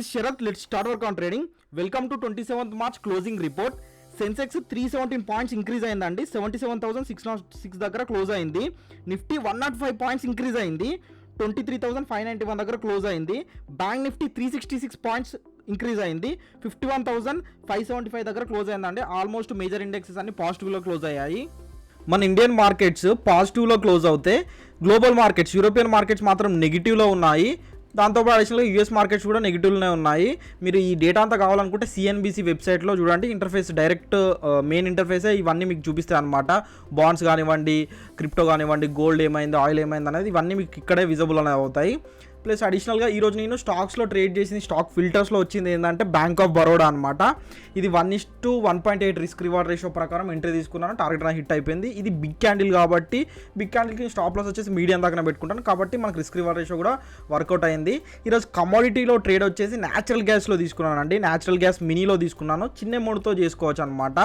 is Sharath. Let's start work on trading. Welcome to 27th March closing report. Sensex 317 points increase అయిందండి. 77,606 దగ్గర close అయింది. Nifty 105 points increase అయింది. 23,591 దగ్గర close అయింది. Bank Nifty 366 points increase అయింది. 51,575 దగ్గర close అయిందండి. ఆల్మోస్ట్ మేజర్ ఇండెక్సెస్ అన్ని పాజిటివ్లో క్లోజ్ అయ్యాయి. మన ఇండియన్ మార్కెట్స్ పాజిటివ్లో క్లోజ్ అవుతే గ్లోబల్ మార్కెట్స్ యూరోపియన్ మార్కెట్స్ మాత్రం నెగిటివ్లో ఉన్నాయి. దాంతోపాటు అడిషనల్గా యూఎస్ మార్కెట్స్ కూడా నెగిటివ్లోనే ఉన్నాయి. మీరు ఈ డేటా అంతా కావాలనుకుంటే సిఎన్బిసి వెబ్సైట్లో చూడండి. ఇంటర్ఫేస్ డైరెక్ట్ మెయిన్ ఇంటర్ఫేసే ఇవన్నీ మీకు చూపిస్తాయి అనమాట. బాండ్స్ కానివ్వండి, క్రిప్టో కానివ్వండి, గోల్డ్ ఏమైంది, ఆయిల్ ఏమైంది అనేది ఇవన్నీ మీకు ఇక్కడే విజిబుల్ అనేవి అవుతాయి. ప్లస్ అడిషనల్గా ఈరోజు నేను స్టాక్స్లో ట్రేడ్ చేసింది స్టాక్ ఫిల్టర్స్లో వచ్చింది ఏంటంటే బ్యాంక్ ఆఫ్ బరోడా అనమాట. ఇది 1:1.8 రిస్క్ రివార్డ్ రేషియో ప్రకారం ఎంట్రీ తీసుకున్నాను. టార్గెట్ నా హిట్ అయిపోయింది. ఇది బిగ్ క్యాండిల్ కాబట్టి బిగ్ క్యాండిల్కి స్టాప్ లాస్ వచ్చేసి మీడియం దాకా పెట్టుకుంటాను కాబట్టి మనకు రిస్క్ రివార్డ్ రేషియో కూడా వర్కౌట్ అయింది. ఈరోజు కమోడిటీలో ట్రేడ్ వచ్చేసి న్యాచురల్ గ్యాస్లో తీసుకున్నానండి. న్యాచురల్ గ్యాస్ మినీలో తీసుకున్నాను. చిన్న అమౌంట్తో చేసుకోవచ్చు అనమాట.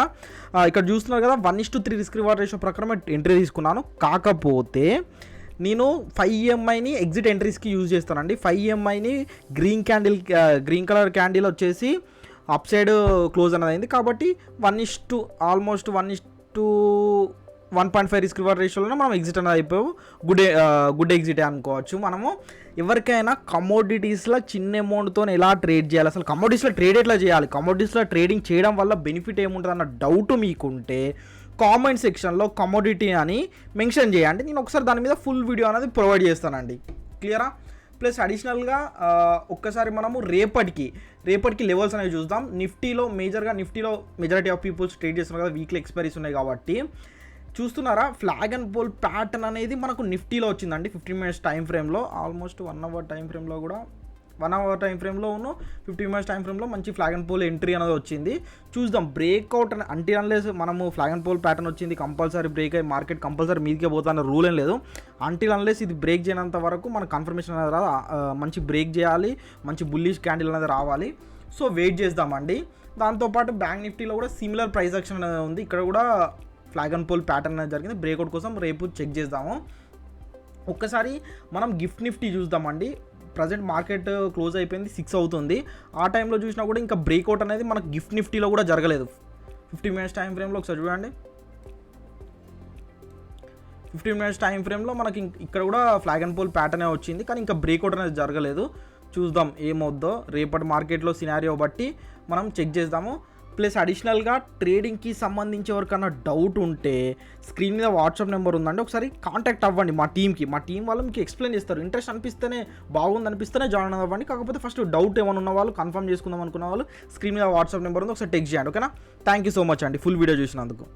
ఇక్కడ చూస్తున్నారు కదా 1:3 రిస్క్ రివార్డ్ రేషియో ప్రకారం ఎంట్రీ తీసుకున్నాను. కాకపోతే నేను 5 EMIని ఎగ్జిట్ ఎంట్రీస్కి యూజ్ చేస్తానండి. 5 EMIని గ్రీన్ కలర్ క్యాండిల్ వచ్చేసి అప్ సైడ్ క్లోజ్ అనేది అయింది కాబట్టి 1:1.5 రిస్క్ రివార్డ్ రేషియోలోనే మనం ఎగ్జిట్ అనేది అయిపోయాము. గుడ్ ఎగ్జిట్ అనుకోవచ్చు. మనము ఎవరికైనా కమోడిటీస్లో చిన్న అమౌంట్తో ఎలా ట్రేడ్ చేయాలి, అసలు కమోడిటీస్లో ట్రేడ్ ఎట్లా చేయాలి, కమోడిటీస్లో ట్రేడింగ్ చేయడం వల్ల బెనిఫిట్ ఏముంటుంది అన్న డౌట్ మీకుంటే కామెంట్ సెక్షన్లో కమోడిటీ అని మెన్షన్ చేయండి. నేను ఒకసారి దాని మీద ఫుల్ వీడియో అనేది ప్రొవైడ్ చేస్తానండి. క్లియరా? ప్లస్ అడిషనల్గా ఒక్కసారి మనము రేపటికి లెవెల్స్ అనేవి చూద్దాం. నిఫ్టీలో మెజారిటీ ఆఫ్ పీపుల్స్ ట్రేడ్ చేస్తున్నారు కదా, వీక్లీ ఎక్స్పైరీస్ ఉన్నాయి కాబట్టి చూస్తున్నారా ఫ్లాగ్ అండ్ పోల్ ప్యాటర్న్ అనేది మనకు నిఫ్టీలో వచ్చిందండి. 15 minutes టైం ఫ్రేమ్లో, ఆల్మోస్ట్ 1 hour టైం ఫ్రేమ్లో కూడా 1 hour టైం ఫ్రేమ్లో 15 minutes టైం ఫ్రేమ్లో మంచి ఫ్లాగ్ అండ్ పోల్ ఎంట్రీ అనేది వచ్చింది. చూద్దాం బ్రేక్అవుట్ అంటిల్ అన్లెస్ మనము ఫ్లాగ్ అండ్ పోల్ ప్యాటర్న్ వచ్చింది కంపల్సరీ బ్రేక్ అయ్యి మార్కెట్ కంపల్సరీ మీదికే పోతాన్న రూల్ ఏం లేదు. అంటిల్ అన్లెస్ ఇది బ్రేక్ చేయనంత వరకు మన కన్ఫర్మేషన్ అనేది రాదు. మంచి బ్రేక్ చేయాలి, మంచి బుల్లిష్ క్యాండిల్ అనేది రావాలి. సో వెయిట్ చేద్దామండి. దాంతోపాటు బ్యాంక్ నిఫ్టీలో కూడా సిమిలర్ ప్రైస్ యాక్షన్ అనేది ఉంది. ఇక్కడ కూడా ఫ్లాగ్ అండ్ పోల్ ప్యాటర్న్ అనేది జరిగింది. బ్రేక్అవుట్ కోసం రేపు చెక్ చేద్దాము. ఒక్కసారి మనం గిఫ్ట్ నిఫ్టీ చూద్దామండి. ప్రజెంట్ మార్కెట్ క్లోజ్ అయిపోయింది, 6 అవుతుంది. ఆ టైంలో చూసినా కూడా ఇంకా బ్రేక్అవుట్ అనేది మనకు గిఫ్ట్ నిఫ్టీలో కూడా జరగలేదు. 15 minutes టైం ఫ్రేమ్లో ఒకసారి చూడండి. 15 minutes టైం ఫ్రేమ్లో మనకి ఇక్కడ కూడా ఫ్లాగ్ అండ్ పోల్ ప్యాటర్నే వచ్చింది, కానీ ఇంకా బ్రేక్అవుట్ అనేది జరగలేదు. చూద్దాం ఏమవుద్దో రేపటి మార్కెట్లో సినారియో బట్టి మనం చెక్ చేద్దాము. ప్లస్ అడిషనల్గా ట్రేడింగ్కి సంబంధించి ఎవరికన్నా డౌట్ ఉంటే స్క్రీన్ మీద వాట్సాప్ నెంబర్ ఉందండి, ఒకసారి కాంటాక్ట్ అవ్వండి మా టీం వాళ్ళు మీకు ఎక్స్ప్లెయిన్ చేస్తారు. ఇంట్రెస్ట్ అనిపిస్తేనే బాగుంది అనిపిస్తేనే జాయిన్ అవ్వండి. కాకపోతే ఫస్ట్ డౌట్ ఏమైనా ఉన్న వాళ్ళు, కన్ఫర్మ్ చేసుకుందాం అనుకున్న వాళ్ళు స్క్రీన్ మీద వాట్సాప్ నెంబర్ ఉంది, ఒకసారి టెక్స్ట్ చేయండి. ఓకేనా? థ్యాంక్ యూ సో మచ్ అండి ఫుల్ వీడియో చూసినందుకు.